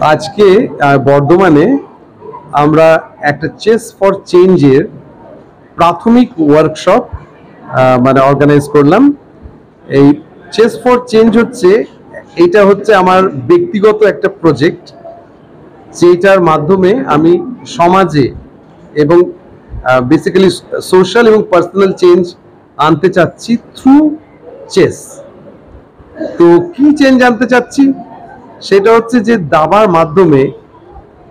আজকে বর্ধমানে আমরা একটা চেস ফর চেঞ্জের প্রাথমিক ওয়ার্কশপ মানে অর্গানাইজ করলাম। এই চেস ফর চেঞ্জ এটা হচ্ছে আমার ব্যক্তিগত একটা প্রজেক্ট, যেটার মাধ্যমে আমি সমাজে এবং বেসিক্যালি সোশ্যাল এবং পার্সোনাল চেঞ্জ আনতে চাচ্ছি থ্রু চেস। তো কি চেঞ্জ আনতে চাচ্ছি সেটা হচ্ছে যে দাবার মাধ্যমে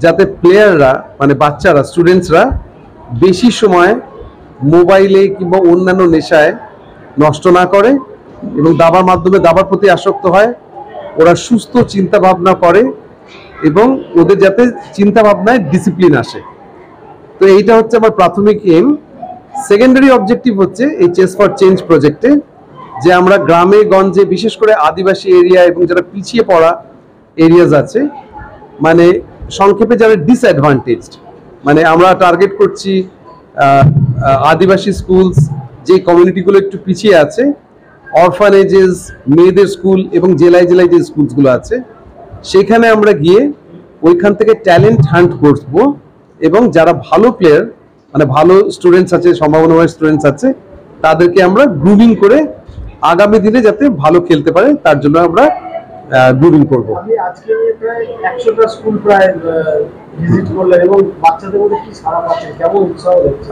যাতে প্লেয়াররা মানে বাচ্চারা স্টুডেন্টসরা বেশি সময় মোবাইলে কিংবা অন্যান্য নেশায় নষ্ট না করে এবং দাবার মাধ্যমে দাবার প্রতি আসক্ত হয়, ওরা সুস্থ চিন্তা ভাবনা করে এবং ওদের যাতে চিন্তা ভাবনায় ডিসিপ্লিন আসে। তো এইটা হচ্ছে আমার প্রাথমিক এম। সেকেন্ডারি অবজেক্টিভ হচ্ছে এই চেস ফর চেঞ্জ প্রজেক্টে যে আমরা গ্রামে গঞ্জে বিশেষ করে আদিবাসী এরিয়া এবং যারা পিছিয়ে পড়া এরিয়াজ আছে, মানে সংক্ষেপে যারা ডিসঅ্যাডভান্টেজড, মানে আমরা টার্গেট করছি আদিবাসী স্কুলস, যে কমিউনিটিগুলো একটু পিছিয়ে আছে, অরফানেজেস, মেয়েদের স্কুল এবং জেলায় জেলায় যে স্কুলসগুলো আছে সেখানে আমরা গিয়ে ওইখান থেকে ট্যালেন্ট হান্ট করব এবং যারা ভালো প্লেয়ার মানে ভালো স্টুডেন্টস আছে, সম্ভাবনাময় স্টুডেন্টস আছে, তাদেরকে আমরা গ্রুমিং করে আগামী দিনে যাতে ভালো খেলতে পারে তার জন্য আমরা গ্রুমিং করব। আজকে প্রায় 100টা স্কুল প্রায় ভিজিট করলেন এবং বাচ্চাদের মধ্যে কি সাড়া পাচ্ছেন, কেমন উৎসাহ হচ্ছে?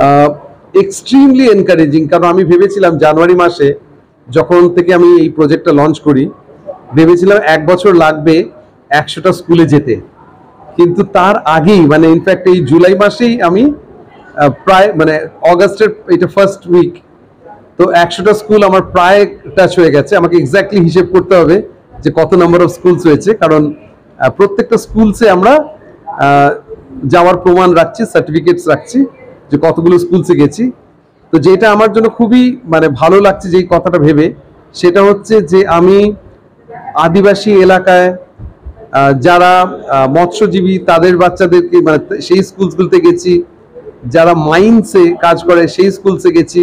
Extremely encouraging. কারণ আমি ভেবেছিলাম জানুয়ারি মাসে যখন থেকে আমি এই প্রজেক্টটা লঞ্চ করি, ভেবেছিলাম 1 বছর লাগবে 100টা স্কুলে যেতে, কিন্তু তার আগেই মানে ইনফ্যাক্ট এই জুলাই মাসেই আমি প্রায় মানে অগাস্টের এটা ফার্স্ট উইক, তো 100টা স্কুল আমার প্রায় টাচ হয়ে গেছে। আমাকে এক্স্যাক্টলি হিসেব করতে হবে যে কত নাম্বার অফ স্কুলস হয়েছে, কারণ প্রত্যেকটা স্কুলসে আমরা যাওয়ার প্রমাণ রাখছি, সার্টিফিকেটস রাখছি যে কতগুলো স্কুলসে গেছি। তো যেটা আমার জন্য খুবই মানে ভালো লাগছে যে কথাটা ভেবে, সেটা হচ্ছে যে আমি আদিবাসী এলাকায় যারা মৎস্যজীবী তাদের বাচ্চাদেরকে মানে সেই স্কুলসগুলোতে গেছি, যারা মাইন্সে কাজ করে সেই স্কুলসে গেছি,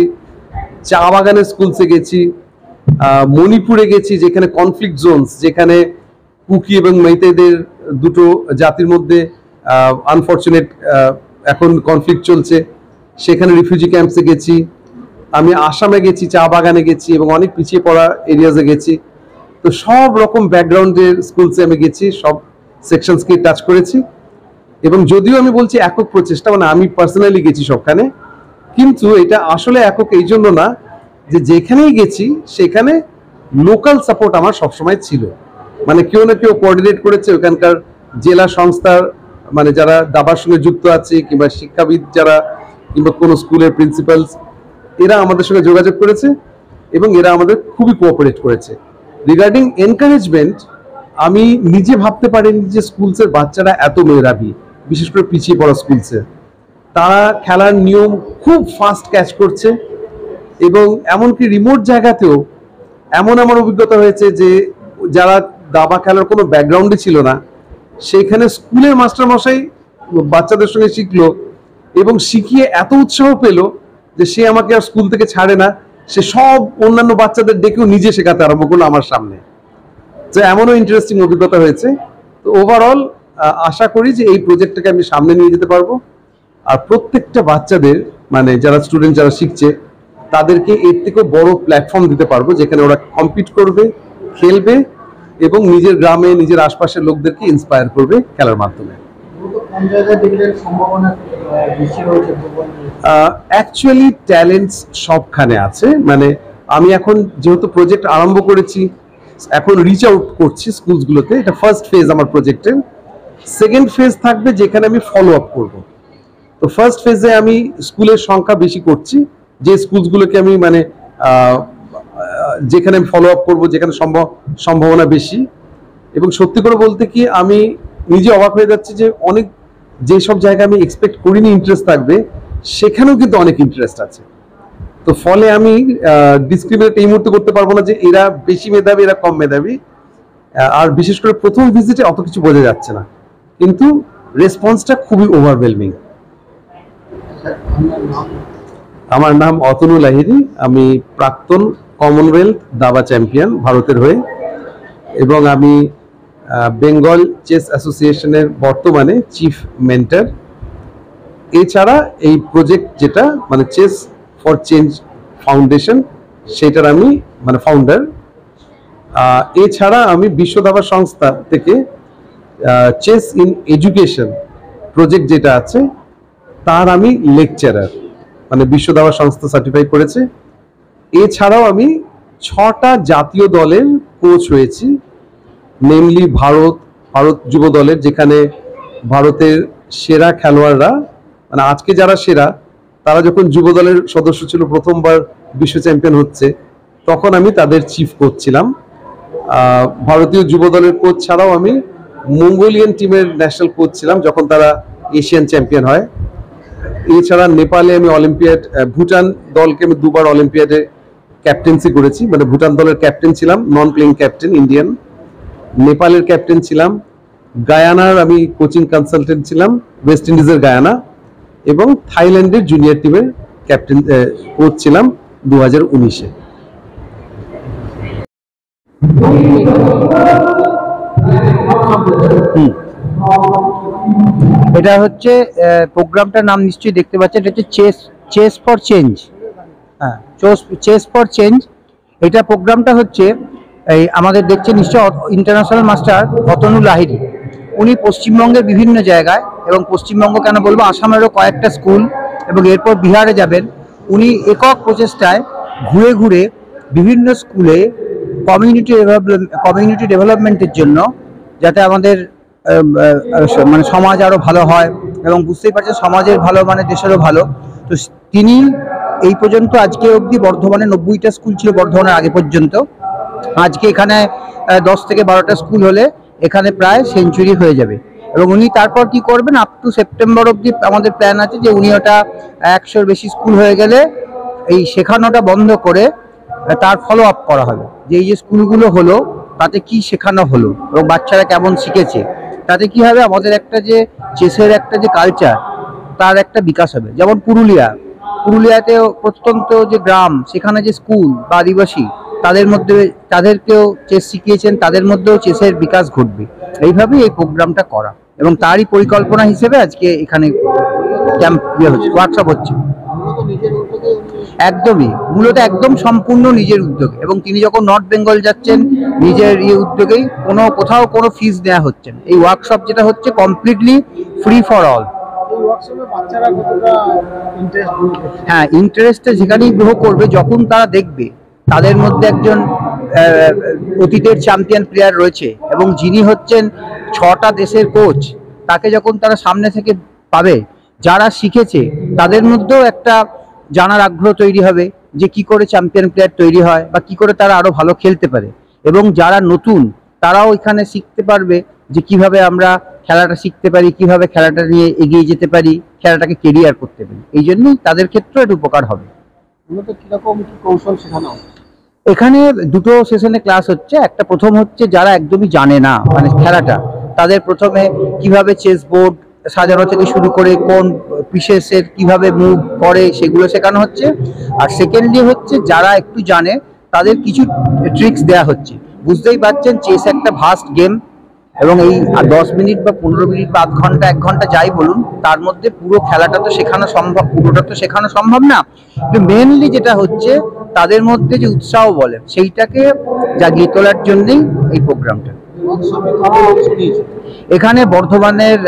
চা বাগানের স্কুলসে গেছি, মণিপুরে গেছি যেখানে কনফ্লিক্ট জোনস, যেখানে কুকি এবং মেইতেইদের দুটো জাতির মধ্যে আনফর্চুনেট এখন কনফ্লিক্ট চলছে, সেখানে রিফিউজি ক্যাম্পসে গেছি। আমি আসামে গেছি, চা বাগানে গেছি এবং অনেক পিছিয়ে পড়া এরিয়াজে গেছি। তো সব রকম ব্যাকগ্রাউন্ডের স্কুলসে আমি গেছি, সব সেকশনসকে টাচ করেছি। এবং যদিও আমি বলছি একক প্রচেষ্টা, মানে আমি পার্সোনালি গেছি সবখানে, কিন্তু এটা আসলে একক এই জন্য না যে যেখানেই গেছি সেখানে লোকাল সাপোর্ট আমার সবসময় ছিল, মানে কেউ না কেউ কোঅর্ডিনেট করেছে। ওখানকার জেলা সংস্থার মানে যারা দাবার সঙ্গে যুক্ত আছে কিংবা শিক্ষাবিদ যারা কিংবা কোনো স্কুলের প্রিন্সিপালস, এরা আমাদের সঙ্গে যোগাযোগ করেছে এবং এরা আমাদের খুবই কোঅপারেট করেছে। রিগার্ডিং এনকারেজমেন্ট, আমি নিজে ভাবতে পারিনি যে স্কুলসের বাচ্চারা এত মেধাবী, বিশেষ করে পিছিয়ে পড়া স্কুলসে তারা খেলার নিয়ম খুব ফাস্ট ক্যাচ করছে এবং এমনকি রিমোট জায়গাতেও এমন আমার অভিজ্ঞতা হয়েছে যে যারা দাবা খেলার কোনো ব্যাকগ্রাউন্ডে ছিল না, সেখানে স্কুলের মাস্টারমশাই বাচ্চাদের সঙ্গে শিখলো এবং শিখিয়ে এত উৎসাহ পেল যে সে আমাকে আর স্কুল থেকে ছাড়ে না, সে সব অন্যান্য বাচ্চাদের ডেকেও নিজে শেখাতে আরম্ভ করলো আমার সামনে। তো এমনও ইন্টারেস্টিং অভিজ্ঞতা হয়েছে। তো ওভারঅল আশা করি যে এই প্রজেক্টটাকে আমি সামনে নিয়ে যেতে পারবো আর প্রত্যেকটা বাচ্চাদের মানে যারা স্টুডেন্ট যারা শিখছে তাদেরকে এর থেকেও বড় প্ল্যাটফর্ম দিতে পারবো যেখানে ওরা কম্পিট করবে, খেলবে এবং নিজের গ্রামে নিজের আশপাশের লোকদেরকে ইন্সপায়ার করবে খেলার মাধ্যমে। অ্যাকচুয়ালি ট্যালেন্টস সবখানে আছে। মানে আমি এখন যেহেতু প্রজেক্ট আরম্ভ করেছি, এখন রিচ আউট করছি স্কুলসগুলোতে। এটা ফার্স্ট ফেজ আমার প্রজেক্টের। সেকেন্ড ফেজ থাকবে যেখানে আমি ফলো আপ করবো। তো ফার্স্ট ফেজে আমি স্কুলের সংখ্যা বেশি করছি, যে স্কুলসগুলোকে আমি মানে যেখানে আমি ফলো আপ করবো, যেখানে সম্ভাবনা বেশি। এবং সত্যি করে বলতে কি আমি নিজে অবাক হয়ে যাচ্ছি যে অনেক যেসব জায়গায় আমি এক্সপেক্ট করিনি ইন্টারেস্ট থাকবে, সেখানেও কিন্তু অনেক ইন্টারেস্ট আছে। তো ফলে আমি ডিসক্রিমিনেট এই মুহূর্তে করতে পারবো না যে এরা বেশি মেধাবী এরা কম মেধাবী। আর বিশেষ করে প্রথম ভিজিটে অত কিছু বোঝা যাচ্ছে না, কিন্তু রেসপন্সটা খুবই ওভারওয়েলমিং। আমার নাম অতনু লাহিড়ী, আমি প্রাক্তন কমনওয়েলথ দাবা চ্যাম্পিয়ন ভারতের হয়ে, এবং আমি বেঙ্গল চেস অ্যাসোসিয়েশনের বর্তমানে চিফ মেন্টর। এছাড়া এই প্রজেক্ট যেটা মানে চেস ফর চেঞ্জ ফাউন্ডেশন, সেটার আমি মানে ফাউন্ডার। এছাড়া আমি বিশ্ব দাবা সংস্থা থেকে চেস ইন এডুকেশন প্রজেক্ট যেটা আছে তার আমি লেকচারার, মানে বিশ্ব দাবা সংস্থা সার্টিফাই করেছে। এছাড়াও আমি 6টা জাতীয় দলের কোচ হয়েছি, নেমলি ভারত যুব দলের, যেখানে ভারতের সেরা খেলোয়াড়রা মানে আজকে যারা সেরা তারা যখন যুব দলের সদস্য ছিল, প্রথমবার বিশ্ব চ্যাম্পিয়ন হচ্ছে, তখন আমি তাদের চিফ কোচ ছিলাম। ভারতীয় যুব দলের কোচ ছাড়াও আমি মঙ্গোলিয়ান টিমের ন্যাশনাল কোচ ছিলাম যখন তারা এশিয়ান চ্যাম্পিয়ন হয়। এছাড়া নেপালে আমি অলিম্পিয়াড, ভুটান দলকে আমি 2বার অলিম্পিয়াডে ক্যাপ্টেন্সি করেছি, মানে ভুটান দলের ক্যাপ্টেন ছিলাম, নন প্লেইং ক্যাপ্টেন ইন্ডিয়ান। নেপালের ক্যাপ্টেন ছিলাম, গায়ানার আমি কোচিং কনসালটেন্ট ছিলাম, ওয়েস্ট ইন্ডিজের গায়ানা, এবং থাইল্যান্ডের জুনিয়র টিমের ক্যাপ্টেন কোচ ছিলাম 2019-এ। এটা হচ্ছে প্রোগ্রামটার নাম নিশ্চয়ই দেখতে পাচ্ছেন, এটা হচ্ছে চেস ফর চেঞ্জ। হ্যাঁ, চেস ফর চেঞ্জ। এটা প্রোগ্রামটা হচ্ছে এই আমাদের দেখছেন নিশ্চয় ইন্টারন্যাশনাল মাস্টার অতনু লাহিড়ী, উনি পশ্চিমবঙ্গের বিভিন্ন জায়গায়, এবং পশ্চিমবঙ্গ কেন বলবো, আসামেরও কয়েকটা স্কুল এবং এরপর বিহারে যাবেন। উনি একক প্রচেষ্টায় ঘুরে ঘুরে বিভিন্ন স্কুলে কমিউনিটি ডেভেলপমেন্টের জন্য, যাতে আমাদের মানে সমাজ আরো ভালো হয়, এবং বুঝতেই পারছেন সমাজের ভালো মানে দেশেরও ভালো। তো তিনি এই পর্যন্ত আজকে অবধি বর্ধমানে 90টা স্কুল ছিল বর্ধমানের আগে পর্যন্ত, আজকে এখানে 10 থেকে 12টা স্কুল হলে এখানে প্রায় সেঞ্চুরি হয়ে যাবে। এবং উনি তারপর কি করবেন, আপ টু সেপ্টেম্বর অবধি আমাদের প্ল্যান আছে যে উনি ওটা 100-র বেশি স্কুল হয়ে গেলে এই শেখানোটা বন্ধ করে তার ফলো আপ করা হবে, যে এই যে স্কুলগুলো হলো তাতে কি শেখানো হলো এবং বাচ্চারা কেমন শিখেছে, তাতে কি হবে আমাদের একটা যে চেসের একটা যে কালচার তার একটা বিকাশ হবে। যেমন পুরুলিয়াতে প্রত্যন্ত যে গ্রাম, সেখানে যে স্কুল বা আদিবাসী, তাদেরকেও চেস শিখিয়েছেন, তাদের মধ্যেও চেসের বিকাশ ঘটবে। এইভাবেই এই প্রোগ্রামটা করা, এবং তারই পরিকল্পনা হিসেবে আজকে এখানে ক্যাম্প হচ্ছে, ওয়ার্কশপ হচ্ছে। একদমই, মূলত একদম সম্পূর্ণ নিজের উদ্যোগে, এবং তিনি যখন নর্থ বেঙ্গল যাচ্ছেন নিজের উদ্যোগেই, কোথাও কোনো ফিস দেওয়া হচ্ছে না। এই ওয়ার্কশপ যেটা হচ্ছে কমপ্লিটলি ফ্রি ফর অল। হ্যাঁ, ইন্টারেস্টটা যেখানেই গ্রো করবে, যখন তারা দেখবে তাদের মধ্যে একজন অতীতের চ্যাম্পিয়ন প্লেয়ার রয়েছে এবং যিনি হচ্ছেন 6টা দেশের কোচ, তাকে যখন তারা সামনে থেকে পাবে, যারা শিখেছে তাদের মধ্যেও একটা জানার আগ্রহ তৈরি হবে যে কি করে চ্যাম্পিয়ন প্লেয়ার তৈরি হয় বা কি করে তারা আরো ভালো খেলতে পারে। এবং যারা নতুন তারাও এখানে শিখতে পারবে যে কিভাবে আমরা খেলাটা শিখতে পারি, কিভাবে খেলাটা নিয়ে এগিয়ে যেতে পারি, খেলাটাকে কেরিয়ার করতে পারি। এই জন্যই তাদের ক্ষেত্রে এটা উপকার হবে। কিরকম কি কৌশল শেখানো হবে? এখানে 2টো সেশনে ক্লাস হচ্ছে। একটা প্রথম হচ্ছে যারা একদমই জানে না মানে খেলাটা, তাদের প্রথমে কিভাবে চেস বোর্ড সাজানো থেকে শুরু করে কোন পিসেসের কিভাবে মুভ করে সেগুলো শেখানো হচ্ছে। আর সেকেন্ডলি হচ্ছে যারা একটু জানে তাদের কিছু ট্রিক্স দেয়া হচ্ছে। বুঝতেই পারছেন চেস একটা ভাস্ট গেম, এবং এই 10 মিনিট বা 15 মিনিট বা আধ ঘন্টা 1 ঘন্টা যাই বলুন, তার মধ্যে পুরো খেলাটা তো শেখানো সম্ভব, পুরোটা তো শেখানো সম্ভব না। কিন্তু মেনলি যেটা হচ্ছে তাদের মধ্যে যে উৎসাহ বলে সেইটাকে জাগিয়ে তোলার জন্যই এই প্রোগ্রামটা। এখানে বর্ধমানের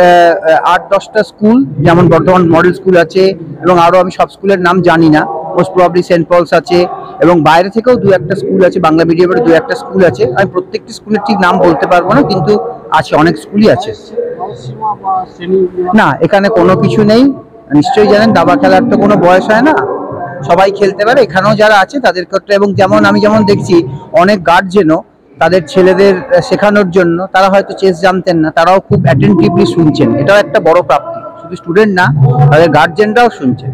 8-10টা স্কুল, যেমন বর্ধমান মডেল স্কুল আছে, এবং আরো আমি সব স্কুলের নাম জানি না, মোস্ট প্রবাবলি সেন্ট পলস আছে, এবং বাইরে থেকেও 2-1টা স্কুল আছে, বাংলা মিডিয়ামের 2-1টা স্কুল আছে। আমি প্রত্যেকটি স্কুলের ঠিক নাম বলতে পারবো না, কিন্তু আছে, অনেক স্কুলই আছে। না, এখানে কোনো কিছু নেই। নিশ্চয়ই জানেন দাবা খেলার তো কোনো বয়স হয় না, সবাই খেলতে পারে। এখানেও যারা আছে তাদের ক্ষেত্রে, এবং আমি যেমন দেখছি অনেক গার্জেনও তাদের ছেলেদের শেখানোর জন্য, তারা হয়তো চেস জানতেন না, তারাও খুব অ্যাটেন্টিভলি শুনছেন। এটাও একটা বড় প্রাপ্তি, শুধু স্টুডেন্ট না, তাদের গার্জেনরাও শুনছেন।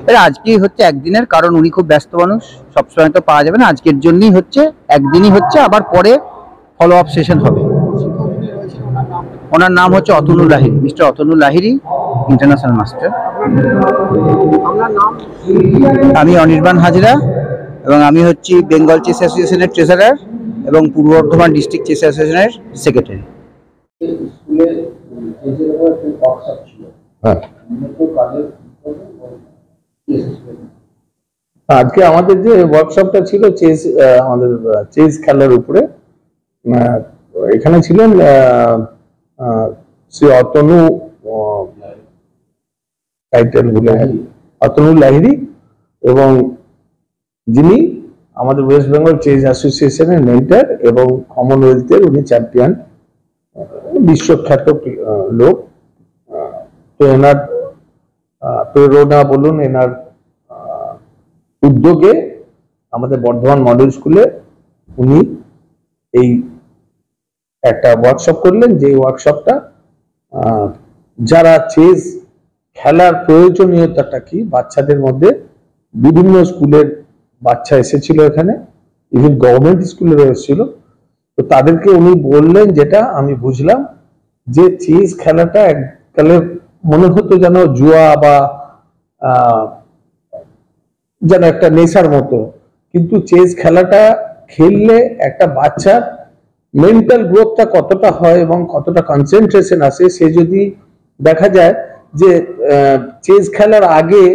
এটা আজকেই হচ্ছে একদিনের, কারণ উনি খুব ব্যস্ত মানুষ, সবসময় তো পাওয়া যাবে না। আজকের জন্যই হচ্ছে, একদিনই হচ্ছে, আবার পরে ফলো আপ সেশন হবে। ওনার নাম হচ্ছে Atanu Lahiri, mister Atanu Lahiri, international master. আমি অনির্বাণ হাজরা, এবং আমি হচ্ছি বেঙ্গল চেস অ্যাসোসিয়েশনের ট্রেজারার। এবং পূর্ব বর্ধমান ডিস্ট্রিক্ট চেস অ্যাসোসিয়েশনের সেক্রেটারি। স্কুলে চেসের উপর একটা ওয়ার্কশপ ছিল, হ্যাঁ, মূলত কাজের আজকে আমাদের যে ওয়ার্কশপটা ছিল চেস, আমাদের চেস খেলার উপরে, এখানে ছিলেন শ্রী অতনু, টাইটেল ভুলে গেছি, অতনু লাহিড়ী, এবং যিনি আমাদের ওয়েস্ট বেঙ্গল চেস অ্যাসোসিয়েশনের মেন্টর এবং কমনওয়েলথের উনি চ্যাম্পিয়ন, বিশ্বখ্যাত লোক। তো এনার প্রেরণা বলুন, এনার উদ্যোগে আমাদের বর্ধমান মডেল স্কুলে উনি এই একটা ওয়ার্কশপ করলেন, যে ওয়ার্কশপটা যারা চেস খেলার প্রয়োজনীয়তাটা কি বাচ্চাদের মধ্যে, বিভিন্ন স্কুলের বাচ্চা এসেছিল এখানে, ইভেন গভর্নমেন্ট স্কুলের এসেছিল। তো তাদেরকে উনি বললেন, যেটা আমি বুঝলাম, যে চেস খেলাটা এককালে মনে হতো যেন জুয়া বা যেন একটা নেশার মতো, কিন্তু চেস খেলাটা খেললে একটা বাচ্চার মেন্টাল গ্রোথটা কতটা হয় এবং কতটা কনসেন্ট্রেশন আসে, সে যদি দেখা যায় যে চেস খেলার আগে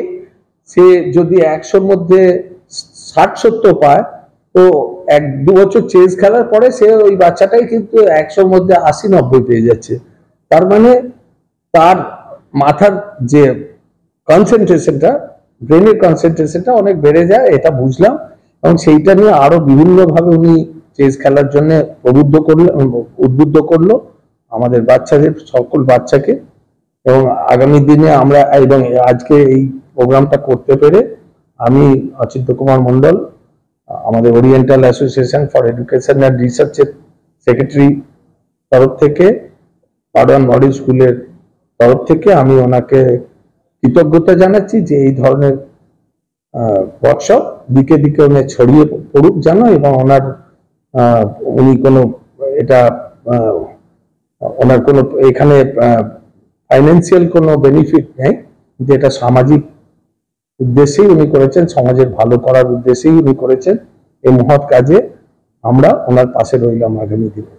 সে যদি 100-র মধ্যে 60-70 পায়, তো 1-2 বছর চেস খেলার পরে সে ওই বাচ্চাটাই কিন্তু 100-র মধ্যে 80-90 পেয়ে যাচ্ছে। তার মানে তার মাথার যে কনসেন্ট্রেশনটা, ব্রেনের কনসেন্ট্রেশনটা অনেক বেড়ে যায়, এটা বুঝলাম। এবং সেইটা নিয়ে আরো বিভিন্ন ভাবে উনি চেস খেলার জন্য উদ্বুদ্ধ করলো আমাদের বাচ্চাদের, সকল বাচ্চাকে। এবং আগামী দিনে আমরা, এবং আজকে এই প্রোগ্রামটা করতে পেরে আমি অচিন্ত কুমার মন্ডল, আমাদের oriental association for education and রিসার্চের সেক্রেটারি তরফ থেকে, পাডওয়ান মডেল স্কুলের তরফ থেকে আমি ওনাকে কৃতজ্ঞতা জানাচ্ছি যে এই ধরনের ওয়ার্কশপ দিকে দিকে উনি ছড়িয়ে পড়ুক জানো, এবং উনি কোনো এটা ওনার কোনো এখানে ফাইন্যান্সিয়াল কোনো বেনিফিট নেই, যেটা সামাজিক উদ্দেশ্যেই উনি করেছেন, সমাজের ভালো করার উদ্দেশ্যেই উনি করেছেন। এই মহৎ কাজে আমরা ওনার পাশে রইলাম আগামী দিনে।